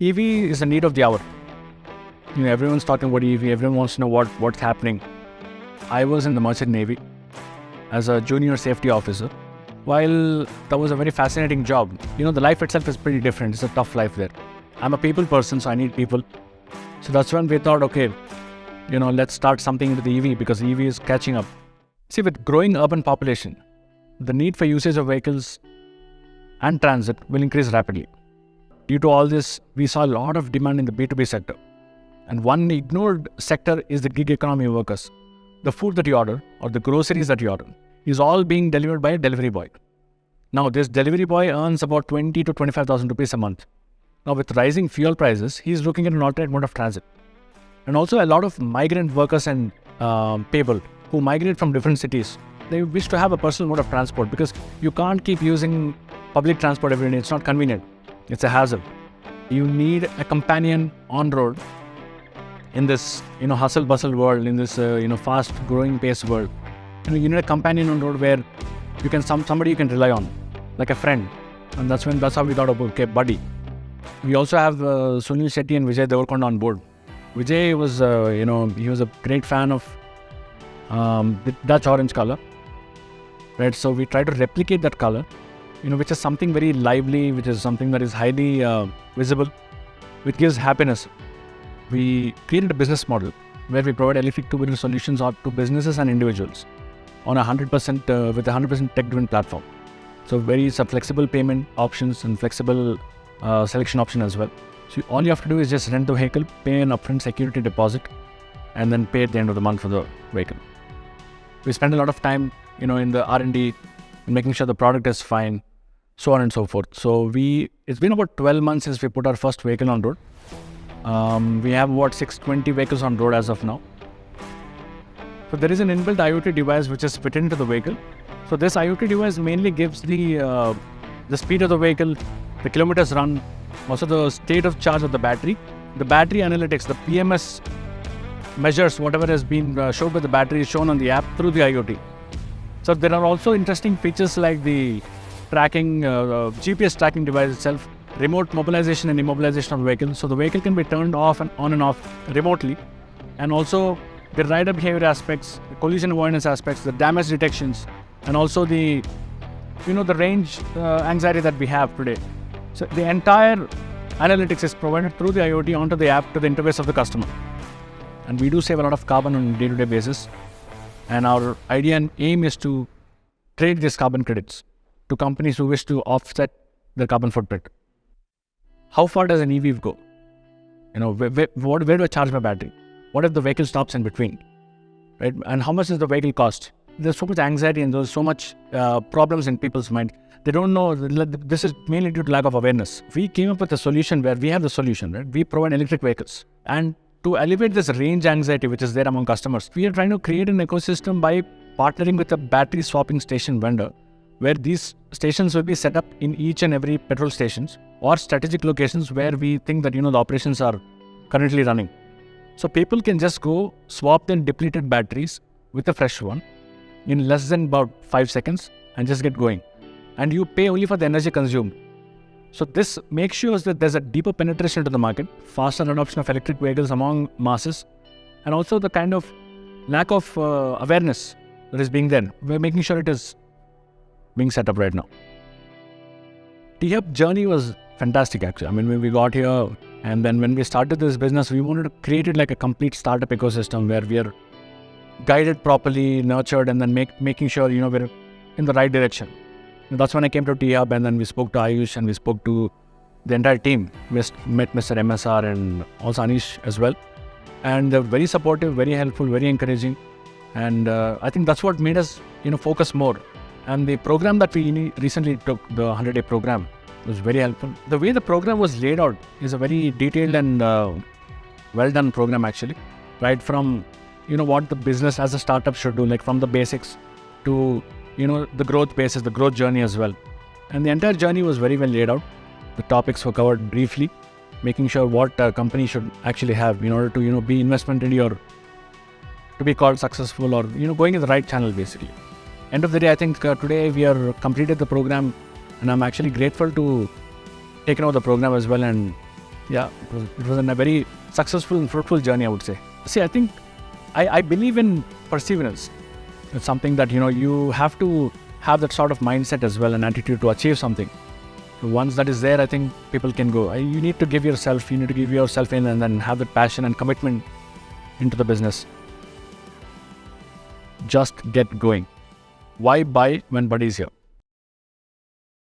EV is the need of the hour. Everyone's talking about EV. Everyone wants to know what's happening. I was in the Merchant Navy as a junior safety officer. While that was a very fascinating job, the life itself is pretty different. It's a tough life there. I'm a people person, so I need people. So that's when we thought, okay, let's start something into the EV because EV is catching up. See, with growing urban population, the need for usage of vehicles and transit will increase rapidly. Due to all this, we saw a lot of demand in the B2B sector. And one ignored sector is the gig economy workers. The food that you order or the groceries that you order is all being delivered by a delivery boy. Now, this delivery boy earns about 20 to 25,000 rupees a month. Now, with rising fuel prices, he's looking at an alternate mode of transit. And also a lot of migrant workers and people who migrate from different cities, they wish to have a personal mode of transport because you can't keep using public transport every day. It's not convenient. It's a hassle. You need a companion on road in this, hustle bustle world, in this, fast growing pace world. You need a companion on road where you can somebody you can rely on, like a friend. And that's how we thought about, okay, buddy. We also have Sunil Shetty and Vijay Devarkonda on board. Vijay was, he was a great fan of the Dutch orange color, right? So we try to replicate that color, which is something very lively, which is something that is highly visible, which gives happiness. We created a business model where we provide electric two-wheeler solutions to businesses and individuals on 100% with a 100% tech-driven platform. So flexible payment options and flexible selection option as well. So all you have to do is just rent the vehicle, pay an upfront security deposit, and then pay at the end of the month for the vehicle. We spend a lot of time, in the R&D, in making sure the product is fine, so on and so forth. So it's been about 12 months since we put our first vehicle on road. We have about 620 vehicles on road as of now. So there is an inbuilt IoT device which is fitted into the vehicle. So this IoT device mainly gives the speed of the vehicle, the kilometers run, also the state of charge of the battery analytics, the PMS measures whatever has been shown by the battery is shown on the app through the IoT. So there are also interesting features like the tracking, GPS tracking device itself, remote mobilization and immobilization of the vehicle. So the vehicle can be turned off and on and off remotely. And also the rider behavior aspects, the collision avoidance aspects, the damage detections, and also the range anxiety that we have today. So the entire analytics is provided through the IoT onto the app to the interface of the customer. And we do save a lot of carbon on a day-to-day basis. And our idea and aim is to trade these carbon credits to companies who wish to offset their carbon footprint. How far does an EV go? Where do I charge my battery? What if the vehicle stops in between? Right? And how much does the vehicle cost? There's so much anxiety and there's so much problems in people's mind. They don't know. This is mainly due to lack of awareness. We came up with a solution where we have the solution, right? We provide electric vehicles. And to alleviate this range anxiety which is there among customers, we are trying to create an ecosystem by partnering with a battery swapping station vendor, where these stations will be set up in each and every petrol stations or strategic locations where we think that, the operations are currently running. So people can just go swap their depleted batteries with a fresh one in less than about 5 seconds and just get going. And you pay only for the energy consumed. So this makes sure that there's a deeper penetration into the market, faster adoption of electric vehicles among masses, and also the kind of lack of awareness that is being there. We're making sure it is being set up right now. T-Hub journey was fantastic actually. When we got here and then when we started this business, we wanted to create it like a complete startup ecosystem where we are guided properly, nurtured, and then making sure, we're in the right direction. That's when I came to T-Hub and then we spoke to Ayush and we spoke to the entire team. We met Mr. MSR and also Anish as well. And they're very supportive, very helpful, very encouraging. And I think that's what made us, focus more. And the program that we recently took, the 100-day program, was very helpful. The way the program was laid out is a very detailed and well-done program actually. Right from, what the business as a startup should do, like from the basics to the growth basis, the growth journey as well. And the entire journey was very well laid out. The topics were covered briefly, making sure what a company should actually have in order to, be investment ready or to be called successful or, going in the right channel basically. End of the day, I think today we are completed the program and I'm actually grateful to taken over the program as well and Yeah, it was a very successful and fruitful journey, I would say. See, I think I believe in perseverance. It's something that, you have to have that sort of mindset as well, an attitude to achieve something. So once that is there, I think people can go. You need to give yourself in and then have that passion and commitment into the business. Just get going. Why buy when Buddy is here?